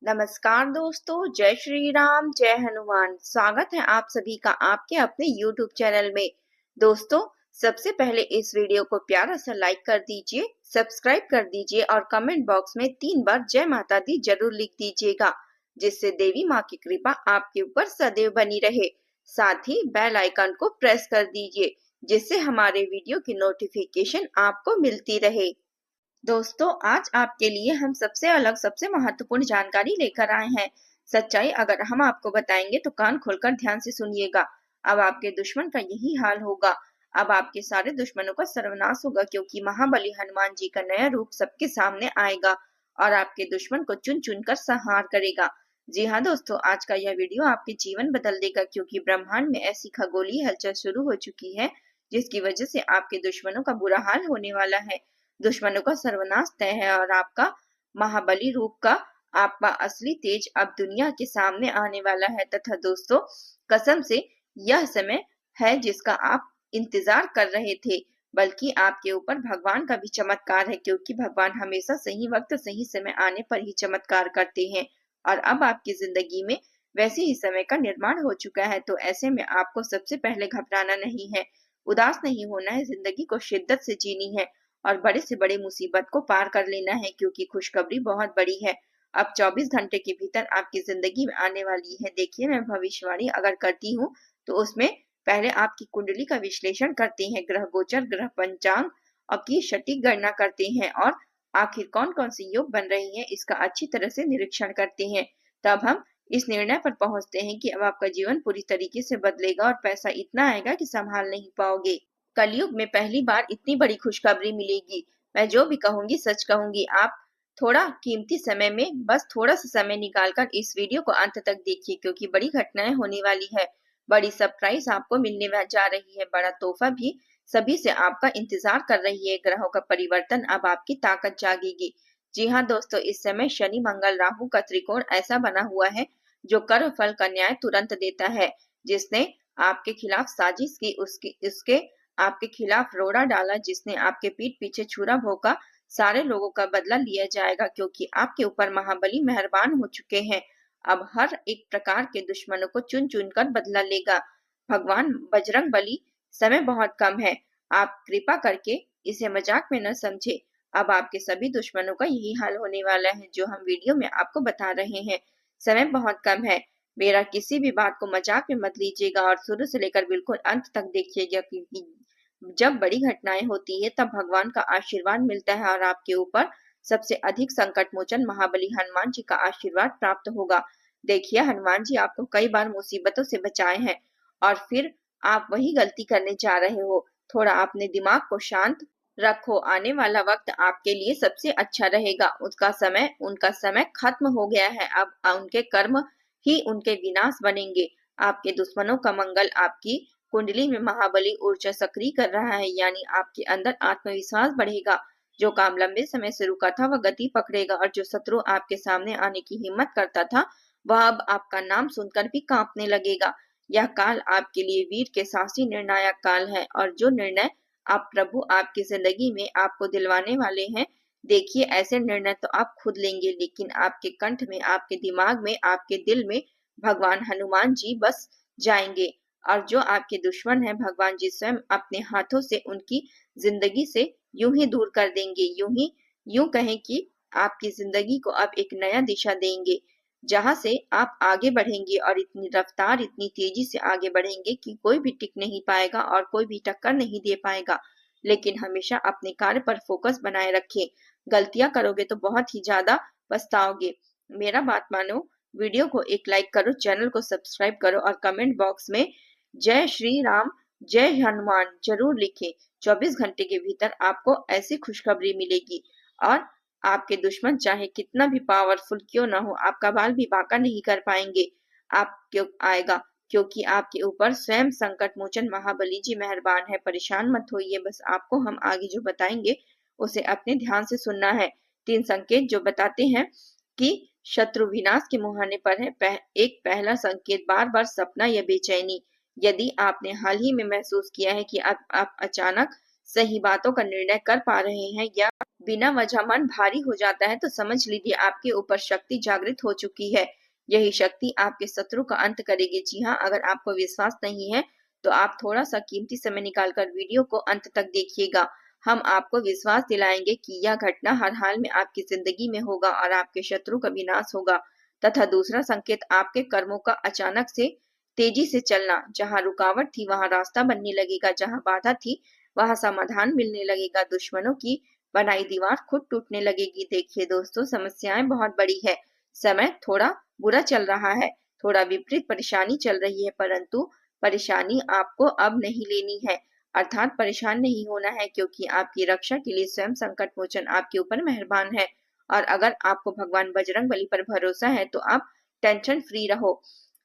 नमस्कार दोस्तों, जय श्री राम, जय हनुमान। स्वागत है आप सभी का आपके अपने YouTube चैनल में। दोस्तों, सबसे पहले इस वीडियो को प्यारा सा लाइक कर दीजिए, सब्सक्राइब कर दीजिए और कमेंट बॉक्स में 3 बार जय माता दी जरूर लिख दीजिएगा, जिससे देवी माँ की कृपा आपके ऊपर सदैव बनी रहे। साथ ही बेल आइकन को प्रेस कर दीजिए, जिससे हमारे वीडियो की नोटिफिकेशन आपको मिलती रहे। दोस्तों, आज आपके लिए हम सबसे अलग सबसे महत्वपूर्ण जानकारी लेकर आए हैं। सच्चाई अगर हम आपको बताएंगे तो कान खोलकर ध्यान से सुनिएगा। अब आपके दुश्मन का यही हाल होगा। अब आपके सारे दुश्मनों का सर्वनाश होगा, क्योंकि महाबली हनुमान जी का नया रूप सबके सामने आएगा और आपके दुश्मन को चुन चुन कर संहार करेगा। जी हाँ दोस्तों, आज का यह वीडियो आपके जीवन बदल देगा, क्योंकि ब्रह्मांड में ऐसी खगोलीय हलचल शुरू हो चुकी है जिसकी वजह से आपके दुश्मनों का बुरा हाल होने वाला है। दुश्मनों का सर्वनाश तय है और आपका महाबली रूप का आपका असली तेज अब दुनिया के सामने आने वाला है। तथा दोस्तों, कसम से यह समय है जिसका आप इंतजार कर रहे थे, बल्कि आपके ऊपर भगवान का भी चमत्कार है, क्योंकि भगवान हमेशा सही वक्त सही समय आने पर ही चमत्कार करते हैं। और अब आपकी जिंदगी में वैसे ही समय का निर्माण हो चुका है। तो ऐसे में आपको सबसे पहले घबराना नहीं है, उदास नहीं होना है, जिंदगी को शिद्दत से जीनी है और बड़े से बड़े मुसीबत को पार कर लेना है, क्योंकि खुशखबरी बहुत बड़ी है। अब 24 घंटे के भीतर आपकी जिंदगी में आने वाली है। देखिए, मैं भविष्यवाणी अगर करती हूँ तो उसमें पहले आपकी कुंडली का विश्लेषण करते हैं, ग्रह गोचर, ग्रह पंचांग और की सटीक गणना करते हैं और आखिर कौन कौन से योग बन रहे हैं इसका अच्छी तरह से निरीक्षण करते हैं। तब हम इस निर्णय पर पहुंचते हैं कि अब आपका जीवन पूरी तरीके से बदलेगा और पैसा इतना आएगा कि संभाल नहीं पाओगे। कलयुग में पहली बार इतनी बड़ी खुशखबरी मिलेगी। मैं जो भी कहूंगी सच कहूंगी। आप थोड़ा कीमती समय में बस थोड़ा सा समय निकालकर इस वीडियो को अंत तक देखिए, क्योंकि बड़ी घटनाएं होने वाली है। बड़ी सरप्राइज आपको मिलने जा रही है। बड़ा तोहफा भी सभी से आपका इंतजार कर रही है। ग्रहों का परिवर्तन, अब आपकी ताकत जागेगी। जी हाँ दोस्तों, इस समय शनि मंगल राहु का त्रिकोण ऐसा बना हुआ है जो कर्म फल का न्याय तुरंत देता है। जिसने आपके खिलाफ साजिश की उसके आपके खिलाफ रोड़ा डाला, जिसने आपके पीठ पीछे छुरा भोंका, सारे लोगों का बदला लिया जाएगा, क्योंकि आपके ऊपर महाबली मेहरबान हो चुके हैं। अब हर एक प्रकार के दुश्मनों को चुन चुन कर बदला लेगा भगवान बजरंग बली। समय बहुत कम है, आप कृपा करके इसे मजाक में न समझे। अब आपके सभी दुश्मनों का यही हाल होने वाला है जो हम वीडियो में आपको बता रहे हैं। समय बहुत कम है, मेरा किसी भी बात को मजाक में मत लीजिएगा और शुरू से लेकर बिल्कुल अंत तक देखिएगा, क्योंकि जब बड़ी घटनाएं होती है तब भगवान का आशीर्वाद मिलता है और आपके ऊपर सबसे अधिक संकट मोचन महाबली हनुमान जी का आशीर्वाद प्राप्त होगा। देखिए, हनुमान जी आपको कई बार मुसीबतों से बचाए हैं और फिर आप वही गलती करने जा रहे हो। थोड़ा अपने दिमाग को शांत रखो। आने वाला वक्त आपके लिए सबसे अच्छा रहेगा। उनका समय खत्म हो गया है। अब उनके कर्म ही उनके विनाश बनेंगे। आपके दुश्मनों का मंगल आपकी कुंडली में महाबली ऊर्जा सक्रिय कर रहा है, यानी आपके अंदर आत्मविश्वास बढ़ेगा। जो काम लंबे समय से रुका था वह गति पकड़ेगा और जो शत्रु आपके सामने आने की हिम्मत करता था वह अब आपका नाम सुनकर भी कांपने लगेगा। यह काल आपके लिए वीर के साहसी निर्णायक काल है और जो निर्णय आप प्रभु आपकी जिंदगी में आपको दिलवाने वाले हैं, देखिए ऐसे निर्णय तो आप खुद लेंगे, लेकिन आपके कंठ में, आपके दिमाग में, आपके दिल में भगवान हनुमान जी बस जाएंगे। और जो आपके दुश्मन है, भगवान जी स्वयं अपने हाथों से उनकी जिंदगी से यूं ही दूर कर देंगे। यूं कहें कि आपकी जिंदगी को अब एक नया दिशा देंगे, जहां से आप आगे बढ़ेंगे और इतनी रफ्तार, इतनी तेजी से आगे बढ़ेंगे कि कोई भी टिक नहीं पाएगा और कोई भी टक्कर नहीं दे पाएगा। लेकिन हमेशा अपने कार्य पर फोकस बनाए रखें। गलतियां करोगे तो बहुत ही ज्यादा पछताओगे। मेरा बात मानो, वीडियो को एक लाइक करो, चैनल को सब्सक्राइब करो और कमेंट बॉक्स में जय श्री राम, जय हनुमान जरूर लिखें। 24 घंटे के भीतर आपको ऐसी खुशखबरी मिलेगी और आपके दुश्मन चाहे कितना भी पावरफुल क्यों ना हो, आपका बाल भी बांका नहीं कर पाएंगे। आप क्यों आएगा, क्योंकि आपके ऊपर स्वयं संकट मोचन महाबली जी मेहरबान है। परेशान मत होइए, बस आपको हम आगे जो बताएंगे उसे अपने ध्यान से सुनना है। 3 संकेत जो बताते हैं कि शत्रु विनाश के मुहाने पर है। एक पहला संकेत, बार बार सपना या बेचैनी। यदि आपने हाल ही में महसूस किया है कि आप अचानक सही बातों का निर्णय कर पा रहे हैं या बिना वजह मन भारी हो जाता है तो समझ लीजिए आपके ऊपर शक्ति जागृत हो चुकी है। यही शक्ति आपके शत्रु का अंत करेगी। जी हाँ, अगर आपको विश्वास नहीं है तो आप थोड़ा सा कीमती समय निकालकर वीडियो को अंत तक देखिएगा। हम आपको विश्वास दिलाएंगे कि यह घटना हर हाल में आपकी जिंदगी में होगा और आपके शत्रु का विनाश होगा। तथा दूसरा संकेत, आपके कर्मों का अचानक से तेजी से चलना। जहां रुकावट थी वहां रास्ता बनने लगेगा, जहां बाधा थी वहां समाधान मिलने लगेगा, दुश्मनों की बनाई दीवार खुद टूटने लगेगी। देखिए दोस्तों, समस्याएं बहुत बड़ी है, समय थोड़ा बुरा चल रहा है, थोड़ा विपरीत परेशानी चल रही है, परंतु परेशानी आपको अब नहीं लेनी है। अर्थात परेशान नहीं होना है, क्योंकि आपकी रक्षा के लिए स्वयं संकट मोचन आपके ऊपर मेहरबान है। और अगर आपको भगवान बजरंगबली पर भरोसा है तो आप टेंशन फ्री रहो।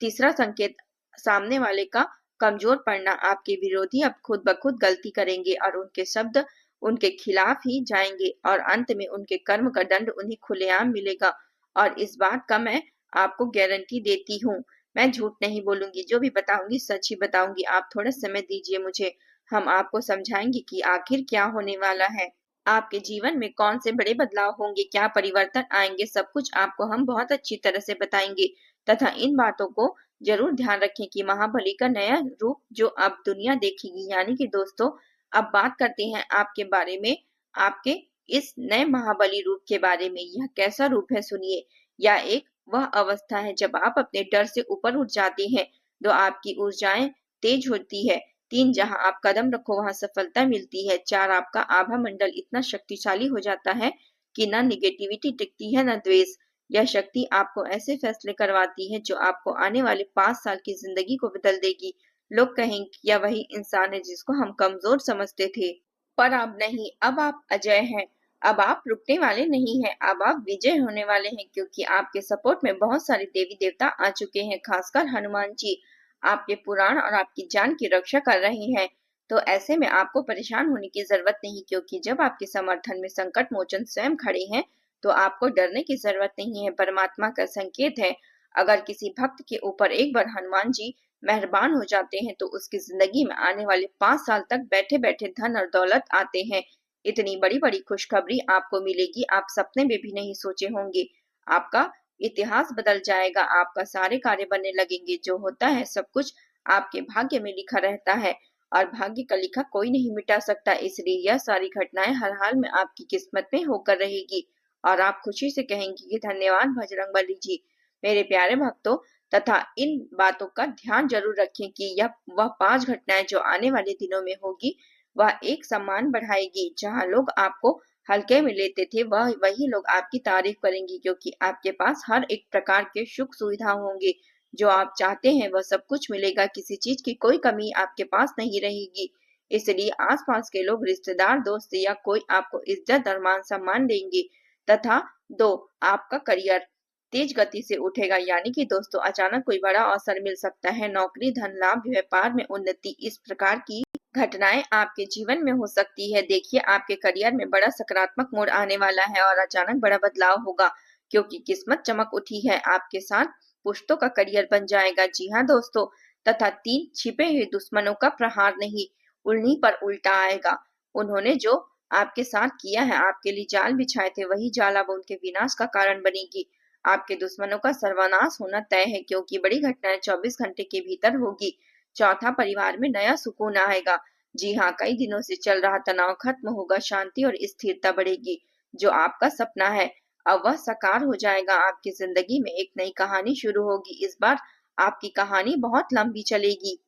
तीसरा संकेत, सामने वाले का कमजोर पड़ना। आपके विरोधी अब खुद ब खुद गलती करेंगे और उनके शब्द उनके खिलाफ ही जाएंगे और अंत में उनके कर्म का दंड उन्हें खुलेआम मिलेगा। और इस बात का मैं आपको गारंटी देती हूँ, मैं झूठ नहीं बोलूंगी, जो भी बताऊंगी सच ही बताऊंगी। आप थोड़ा समय दीजिए मुझे, हम आपको समझाएंगे कि आखिर क्या होने वाला है, आपके जीवन में कौन से बड़े बदलाव होंगे, क्या परिवर्तन आएंगे, सब कुछ आपको हम बहुत अच्छी तरह से बताएंगे। तथा इन बातों को जरूर ध्यान रखें कि महाबली का नया रूप जो अब दुनिया देखेगी। यानी कि दोस्तों, अब बात करते हैं आपके बारे में, आपके इस नए महाबली रूप के बारे में। यह कैसा रूप है सुनिए। यह एक वह अवस्था है जब आप अपने डर से ऊपर उठ जाते हैं, जो आपकी ऊर्जाएं तेज होती है। 3, जहां आप कदम रखो वहां सफलता मिलती है। 4, आपका आभा मंडल इतना शक्तिशाली हो जाता है कि न निगेटिविटी टिकती है न द्वेष। यह शक्ति आपको ऐसे फैसले करवाती है जो आपको आने वाले 5 साल की जिंदगी को बदल देगी। लोग कहेंगे कि यह वही इंसान है जिसको हम कमजोर समझते थे, पर अब नहीं, अब आप अजय हैं। अब आप रुकने वाले नहीं हैं, अब आप विजय होने वाले हैं, क्योंकि आपके सपोर्ट में बहुत सारे देवी देवता आ चुके हैं, खासकर हनुमान जी आपके पुराण और आपकी जान की रक्षा कर रहे हैं। तो ऐसे में आपको परेशान होने की जरूरत नहीं, क्योंकि जब आपके समर्थन में संकट मोचन स्वयं खड़े हैं तो आपको डरने की जरूरत नहीं है। परमात्मा का संकेत है, अगर किसी भक्त के ऊपर एक बार हनुमान जी मेहरबान हो जाते हैं तो उसकी जिंदगी में आने वाले 5 साल तक बैठे बैठे धन और दौलत आते हैं। इतनी बड़ी बड़ी खुशखबरी आपको मिलेगी, आप सपने में भी नहीं सोचे होंगे। आपका इतिहास बदल जाएगा, आपका सारे कार्य बनने लगेंगे। जो होता है सब कुछ आपके भाग्य में लिखा रहता है और भाग्य का लिखा कोई नहीं मिटा सकता, इसलिए यह सारी घटनाएं हर हाल में आपकी किस्मत में होकर रहेगी। और आप खुशी से कहेंगे कि धन्यवाद बजरंगबली जी। मेरे प्यारे भक्तों, तथा इन बातों का ध्यान जरूर रखें कि यह वह 5 घटनाएं जो आने वाले दिनों में होगी वह एक सम्मान बढ़ाएगी। जहां लोग आपको हल्के में लेते थे वह वही लोग आपकी तारीफ करेंगे, क्योंकि आपके पास हर एक प्रकार के सुख सुविधा होंगे। जो आप चाहते हैं वह सब कुछ मिलेगा, किसी चीज की कोई कमी आपके पास नहीं रहेगी। इसलिए आसपास के लोग, रिश्तेदार, दोस्त या कोई आपको इज्जत और मान सम्मान देंगे। तथा 2, आपका करियर तेज गति से उठेगा। यानी कि दोस्तों, अचानक कोई बड़ा अवसर मिल सकता है, नौकरी, धन लाभ, व्यापार में उन्नति, इस प्रकार की घटनाएं आपके जीवन में हो सकती है। देखिए, आपके करियर में बड़ा सकारात्मक मोड़ आने वाला है और अचानक बड़ा बदलाव होगा, क्योंकि किस्मत चमक उठी है आपके साथ। पुश्तों का करियर बन जाएगा। जी हाँ दोस्तों। तथा 3, छिपे हुए दुश्मनों का प्रहार नहीं, उन्हीं पर उल्टा आएगा। उन्होंने जो आपके साथ किया है, आपके लिए जाल बिछाए थे, वही जाल अब उनके विनाश का कारण बनेगी। आपके दुश्मनों का सर्वनाश होना तय है, क्योंकि बड़ी घटनाएं 24 घंटे के भीतर होगी। 4, परिवार में नया सुकून आएगा। जी हाँ, कई दिनों से चल रहा तनाव खत्म होगा, शांति और स्थिरता बढ़ेगी। जो आपका सपना है अब वह साकार हो जाएगा। आपकी जिंदगी में एक नई कहानी शुरू होगी। इस बार आपकी कहानी बहुत लंबी चलेगी,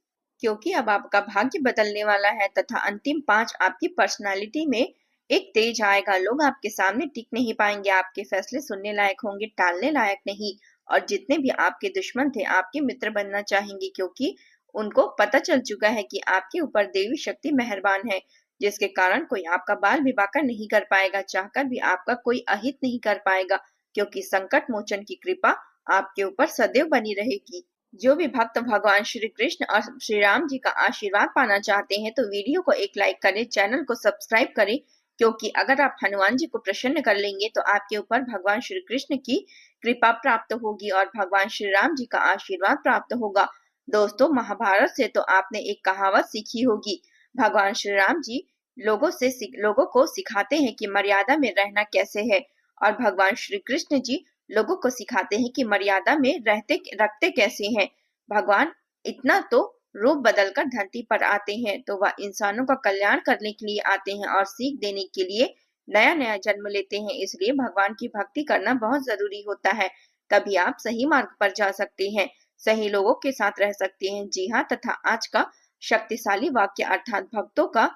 क्योंकि अब आपका भाग्य बदलने वाला है। तथा अंतिम 5, आपकी पर्सनालिटी में एक तेज आएगा। लोग आपके सामने टिक नहीं पाएंगे, आपके फैसले सुनने लायक होंगे, टालने लायक नहीं। और जितने भी आपके दुश्मन थे आपके मित्र बनना चाहेंगे, क्योंकि उनको पता चल चुका है कि आपके ऊपर देवी शक्ति मेहरबान है, जिसके कारण कोई आपका बाल विवाह नहीं कर पाएगा, चाहकर भी आपका कोई अहित नहीं कर पाएगा, क्योंकि संकट मोचन की कृपा आपके ऊपर सदैव बनी रहेगी। जो भी भक्त भगवान श्री कृष्ण और श्री राम जी का आशीर्वाद पाना चाहते हैं तो वीडियो को एक लाइक करें, चैनल को सब्सक्राइब करें, क्योंकि अगर आप हनुमान जी को प्रसन्न कर लेंगे तो आपके ऊपर भगवान श्री कृष्ण की कृपा प्राप्त होगी और भगवान श्री राम जी का आशीर्वाद प्राप्त होगा। दोस्तों, महाभारत से तो आपने एक कहावत सीखी होगी, भगवान श्री राम जी लोगों को सिखाते हैं कि मर्यादा में रहना कैसे है, और भगवान श्री कृष्ण जी लोगों को सिखाते हैं कि मर्यादा में रखते कैसे हैं। भगवान इतना तो रूप बदलकर धरती पर आते हैं तो वह इंसानों का कल्याण करने के लिए आते हैं और सीख देने के लिए नया नया जन्म लेते हैं। इसलिए भगवान की भक्ति करना बहुत जरूरी होता है, तभी आप सही मार्ग पर जा सकते हैं, सही लोगों के साथ रह सकते हैं। जी हाँ, तथा आज का शक्तिशाली वाक्य अर्थात भक्तों का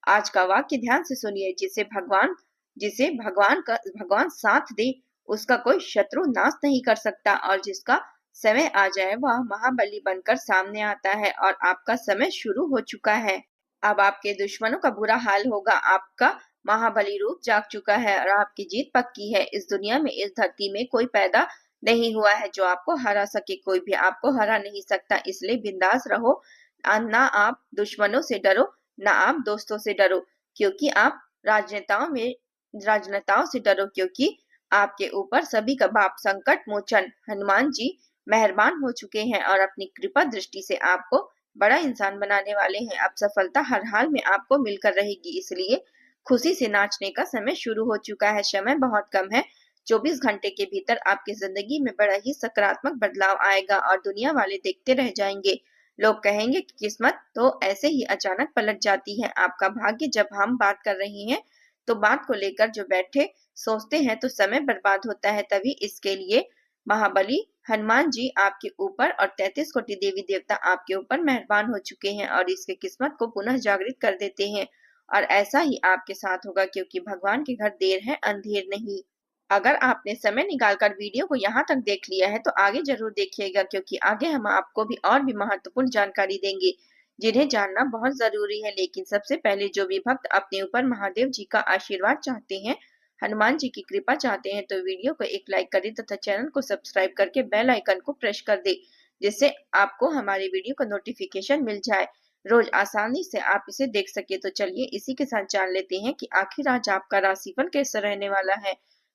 आज का वाक्य ध्यान से सुनिए। जिसे भगवान साथ दे उसका कोई शत्रु नाश नहीं कर सकता, और जिसका समय आ जाए वह महाबली बनकर सामने आता है। और आपका समय शुरू हो चुका है। अब आपके दुश्मनों का बुरा हाल होगा। आपका महाबली रूप जाग चुका है और आपकी जीत पक्की है। इस दुनिया में, इस धरती में कोई पैदा नहीं हुआ है जो आपको हरा सके। कोई भी आपको हरा नहीं सकता, इसलिए बिंदास रहो। ना आप दुश्मनों से डरो, ना आप दोस्तों से डरो, क्योंकि आप राजनेताओं से डरो, क्योंकि आपके ऊपर सभी का बाप संकट मोचन हनुमान जी मेहरबान हो चुके हैं और अपनी कृपा दृष्टि से आपको बड़ा इंसान बनाने वाले हैं। अब सफलता हर हाल में आपको मिलकर रहेगी, इसलिए खुशी से नाचने का समय शुरू हो चुका है। समय बहुत कम है, 24 घंटे के भीतर आपकी जिंदगी में बड़ा ही सकारात्मक बदलाव आएगा और दुनिया वाले देखते रह जाएंगे। लोग कहेंगे कि किस्मत तो ऐसे ही अचानक पलट जाती है। आपका भाग्य। जब हम बात कर रहे हैं तो बात को लेकर जो बैठे सोचते हैं तो समय बर्बाद होता है। तभी इसके लिए महाबली हनुमान जी आपके ऊपर और 33 कोटि देवी देवता आपके ऊपर मेहरबान हो चुके हैं और इसके किस्मत को पुनः जागृत कर देते हैं। और ऐसा ही आपके साथ होगा, क्योंकि भगवान के घर देर है अंधेर नहीं। अगर आपने समय निकालकर वीडियो को यहाँ तक देख लिया है तो आगे जरूर देखिएगा, क्योंकि आगे हम आपको भी और भी महत्वपूर्ण जानकारी देंगे जिन्हें जानना बहुत जरूरी है। लेकिन सबसे पहले जो भी भक्त अपने ऊपर महादेव जी का आशीर्वाद चाहते हैं, हनुमान जी की कृपा चाहते हैं, तो वीडियो को एक लाइक करें तथा चैनल को सब्सक्राइब करके बेल आइकन को प्रेस कर दे, जिससे आपको हमारे वीडियो का नोटिफिकेशन मिल जाए, रोज आसानी से आप इसे देख सके। तो चलिए इसी के साथ जान लेते हैं कि आखिर आज आपका राशिफल कैसा रहने वाला है।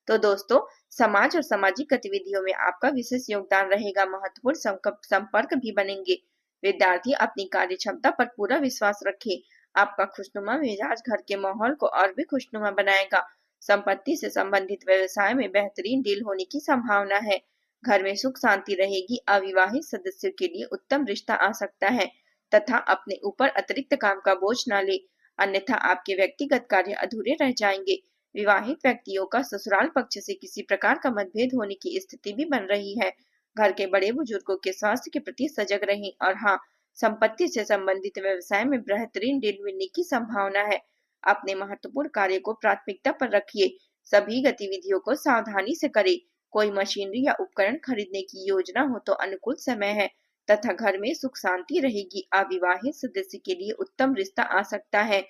तो दोस्तों, समाज और सामाजिक गतिविधियों में आपका विशेष योगदान रहेगा, महत्वपूर्ण संपर्क भी बनेंगे। विद्यार्थी अपनी कार्य क्षमता पर पूरा विश्वास रखें। आपका खुशनुमा मिजाज घर के माहौल को और भी खुशनुमा बनाएगा। संपत्ति से संबंधित व्यवसाय में बेहतरीन डील होने की संभावना है। घर में सुख शांति रहेगी। अविवाहित सदस्यों के लिए उत्तम रिश्ता आ सकता है, तथा अपने ऊपर अतिरिक्त काम का बोझ न ले, अन्यथा आपके व्यक्तिगत कार्य अधूरे रह जाएंगे। विवाहित व्यक्तियों का ससुराल पक्ष से किसी प्रकार का मतभेद होने की स्थिति भी बन रही है। घर के बड़े बुजुर्गों के स्वास्थ्य के प्रति सजग रहें। और हाँ, संपत्ति से संबंधित व्यवसाय में बेहतरीन डील मिलने की संभावना है। अपने महत्वपूर्ण कार्य को प्राथमिकता पर रखिए। सभी गतिविधियों को सावधानी से करें। कोई मशीनरी या उपकरण खरीदने की योजना हो तो अनुकूल समय है, तथा घर में सुख शांति रहेगी। अविवाहित सदस्य के लिए उत्तम रिश्ता आ सकता है।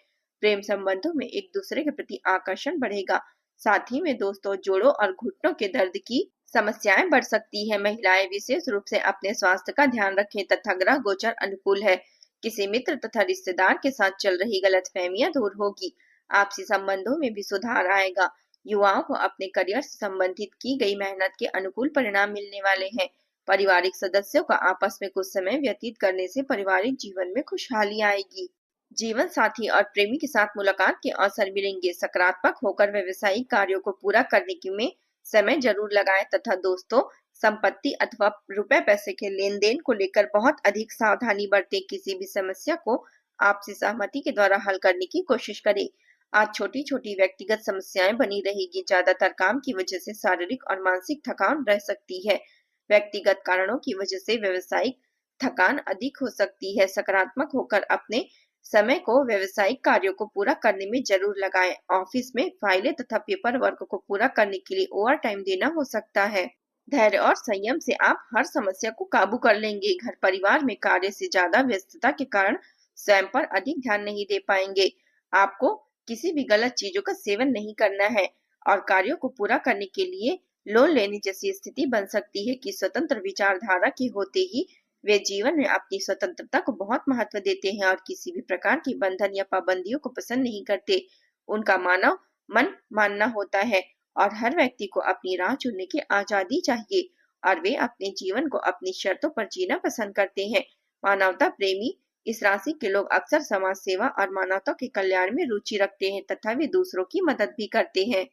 प्रेम संबंधों में एक दूसरे के प्रति आकर्षण बढ़ेगा। साथ ही में दोस्तों, जोड़ों और घुटनों के दर्द की समस्याएं बढ़ सकती है। महिलाएं विशेष रूप से अपने स्वास्थ्य का ध्यान रखें, तथा ग्रह गोचर अनुकूल है। किसी मित्र तथा रिश्तेदार के साथ चल रही गलतफहमियां दूर होगी। आपसी संबंधों में भी सुधार आएगा। युवाओं को अपने करियर से संबंधित की गई मेहनत के अनुकूल परिणाम मिलने वाले हैं। पारिवारिक सदस्यों का आपस में कुछ समय व्यतीत करने से पारिवारिक जीवन में खुशहाली आएगी। जीवन साथी और प्रेमी के साथ मुलाकात के अवसर मिलेंगे। सकारात्मक होकर व्यवसायिक कार्यों को पूरा करने के में समय जरूर लगाएं, तथा दोस्तों, संपत्ति अथवा रुपए पैसे के लेन देन को लेकर बहुत अधिक सावधानी बरतें। किसी भी समस्या को आपसी सहमति के द्वारा हल करने की कोशिश करें। आज छोटी छोटी व्यक्तिगत समस्याएं बनी रहेगी। ज्यादातर काम की वजह से शारीरिक और मानसिक थकान रह सकती है। व्यक्तिगत कारणों की वजह से व्यवसायिक थकान अधिक हो सकती है। सकारात्मक होकर अपने समय को व्यवसायिक कार्यों को पूरा करने में जरूर लगाएं। ऑफिस में फाइलें तथा पेपर वर्क को पूरा करने के लिए ओवर टाइम देना हो सकता है। धैर्य और संयम से आप हर समस्या को काबू कर लेंगे। घर परिवार में कार्य से ज्यादा व्यस्तता के कारण स्वयं पर अधिक ध्यान नहीं दे पाएंगे। आपको किसी भी गलत चीजों का सेवन नहीं करना है, और कार्यों को पूरा करने के लिए लोन लेने जैसी स्थिति बन सकती है कि स्वतंत्र विचारधारा के होते ही वे जीवन में अपनी स्वतंत्रता को बहुत महत्व देते हैं और किसी भी प्रकार की बंधन या पाबंदियों को पसंद नहीं करते। उनका मानव मन मानना होता है, और हर व्यक्ति को अपनी राह चुनने की आजादी चाहिए, और वे अपने जीवन को अपनी शर्तों पर जीना पसंद करते हैं। मानवता प्रेमी इस राशि के लोग अक्सर समाज सेवा और मानवता के कल्याण में रुचि रखते हैं तथा वे दूसरों की मदद भी करते हैं।